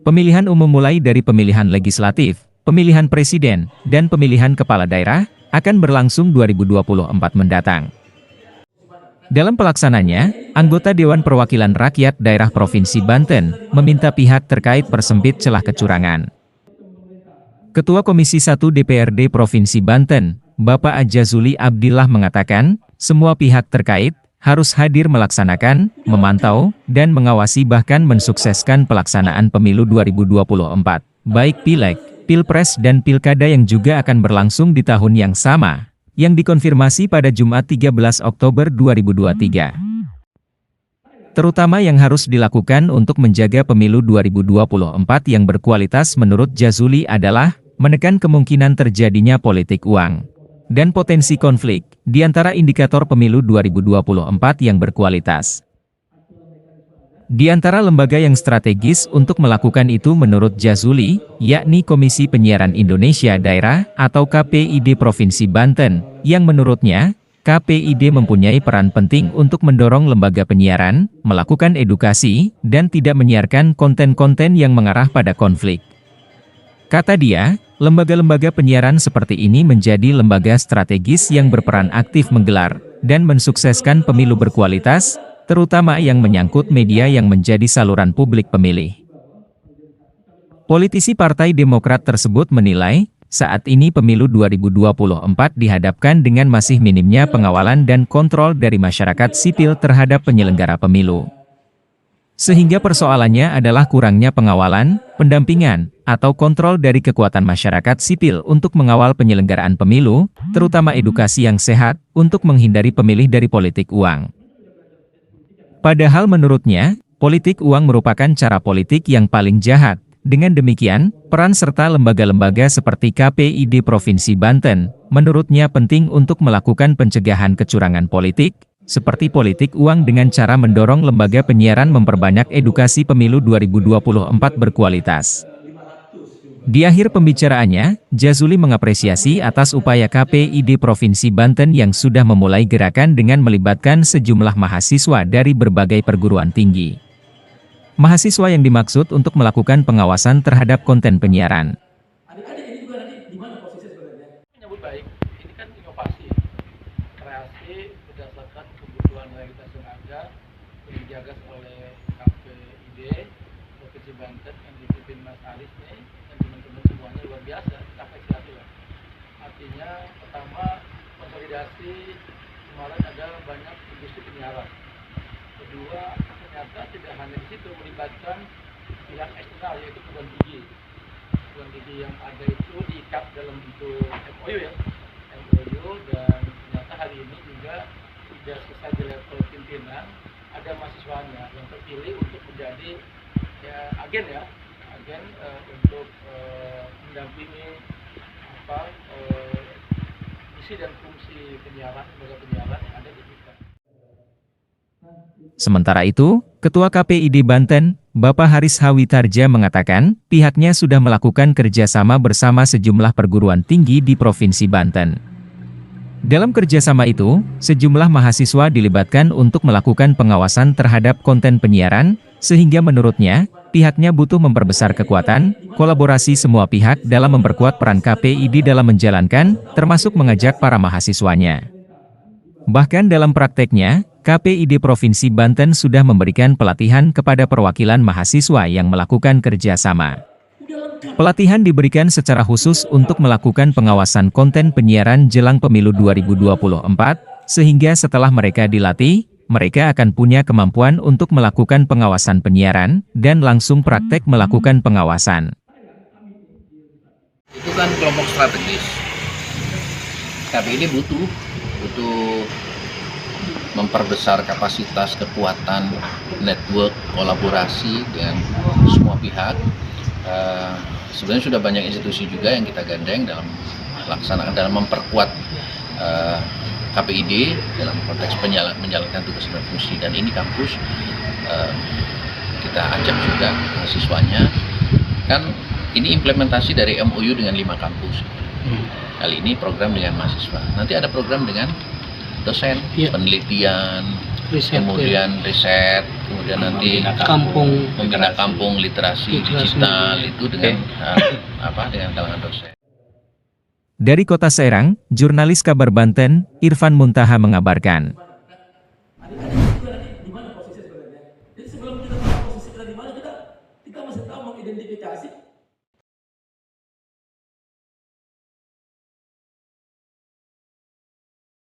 Pemilihan umum mulai dari pemilihan legislatif, pemilihan presiden, dan pemilihan kepala daerah akan berlangsung 2024 mendatang. Dalam pelaksananya, anggota Dewan Perwakilan Rakyat Daerah Provinsi Banten meminta pihak terkait persempit celah kecurangan. Ketua Komisi 1 DPRD Provinsi Banten, Bapak Ajazuli Abdillah mengatakan, semua pihak terkait harus hadir melaksanakan, memantau, dan mengawasi bahkan mensukseskan pelaksanaan pemilu 2024, baik Pileg, Pilpres dan Pilkada yang juga akan berlangsung di tahun yang sama, yang dikonfirmasi pada Jumat 13 Oktober 2023. Terutama yang harus dilakukan untuk menjaga pemilu 2024 yang berkualitas menurut Jazuli adalah menekan kemungkinan terjadinya politik uang dan potensi konflik di antara indikator pemilu 2024 yang berkualitas. Di antara lembaga yang strategis untuk melakukan itu menurut Jazuli, yakni Komisi Penyiaran Indonesia Daerah atau KPID Provinsi Banten, yang menurutnya, KPID mempunyai peran penting untuk mendorong lembaga penyiaran, melakukan edukasi, dan tidak menyiarkan konten-konten yang mengarah pada konflik. Kata dia, lembaga-lembaga penyiaran seperti ini menjadi lembaga strategis yang berperan aktif menggelar dan mensukseskan pemilu berkualitas, terutama yang menyangkut media yang menjadi saluran publik pemilih. Politisi Partai Demokrat tersebut menilai, saat ini pemilu 2024 dihadapkan dengan masih minimnya pengawalan dan kontrol dari masyarakat sipil terhadap penyelenggara pemilu. Sehingga persoalannya adalah kurangnya pengawalan, pendampingan, atau kontrol dari kekuatan masyarakat sipil untuk mengawal penyelenggaraan pemilu, terutama edukasi yang sehat, untuk menghindari pemilih dari politik uang. Padahal menurutnya, politik uang merupakan cara politik yang paling jahat. Dengan demikian, peran serta lembaga-lembaga seperti KPID Provinsi Banten, menurutnya penting untuk melakukan pencegahan kecurangan politik, seperti politik uang dengan cara mendorong lembaga penyiaran memperbanyak edukasi pemilu 2024 berkualitas. Di akhir pembicaraannya, Jazuli mengapresiasi atas upaya KPID Provinsi Banten yang sudah memulai gerakan dengan melibatkan sejumlah mahasiswa dari berbagai perguruan tinggi. Mahasiswa yang dimaksud untuk melakukan pengawasan terhadap konten penyiaran. Adik-adik ini juga nanti di mana posisi sebenarnya? Menyambut baik, ini kan inovasi, kreasi berdasarkan kebutuhan realitas yang ada, yang dijaga oleh KPID Provinsi Banten yang dipimpin Mas Aris nih. Semuanya luar biasa, apresiasi lah. Artinya pertama konsolidasi, kemarin ada banyak industri penyiaran. Kedua, ternyata tidak hanya di situ melibatkan pihak eksternal yaitu perguruan tinggi. Perguruan tinggi yang ada itu diikat dalam bentuk MOU ya, MOU, dan ternyata hari ini juga tidak selesai di level pimpinan, ada mahasiswanya yang terpilih untuk menjadi agen untuk mendampingi misi dan fungsi penyiaran, lembaga penyiaran yang ada di kita. Sementara itu, Ketua KPID Banten, Bapak Haris Hawitarja mengatakan, pihaknya sudah melakukan kerjasama bersama sejumlah perguruan tinggi di Provinsi Banten. Dalam kerjasama itu, sejumlah mahasiswa dilibatkan untuk melakukan pengawasan terhadap konten penyiaran, sehingga menurutnya, pihaknya butuh memperbesar kekuatan, kolaborasi semua pihak dalam memperkuat peran KPID dalam menjalankan, termasuk mengajak para mahasiswanya. Bahkan dalam prakteknya, KPID Provinsi Banten sudah memberikan pelatihan kepada perwakilan mahasiswa yang melakukan kerjasama. Pelatihan diberikan secara khusus untuk melakukan pengawasan konten penyiaran jelang pemilu 2024, sehingga setelah mereka dilatih, mereka akan punya kemampuan untuk melakukan pengawasan penyiaran, dan langsung praktek melakukan pengawasan. Itu kan kelompok strategis. Tapi ini butuh memperbesar kapasitas, kekuatan, network, kolaborasi dengan semua pihak. Sebenarnya sudah banyak institusi juga yang kita gandeng dalam melaksanakan, dalam memperkuat KPID dalam konteks menjalankan tugas dan fungsi, dan ini kampus kita ajak juga mahasiswanya, kan ini implementasi dari MOU dengan 5 kampus. Kali ini program dengan mahasiswa, nanti ada program dengan dosen, penelitian, kemudian riset, kemudian nanti membina kampung literasi digital itu dengan dengan kalangan dosen. Dari Kota Serang, jurnalis kabar Banten, Irfan Muntaha mengabarkan. Di mana posisi sebenarnya? Jadi sebelum kita tahu posisi kita di mana, kita masih tahu mengidentifikasi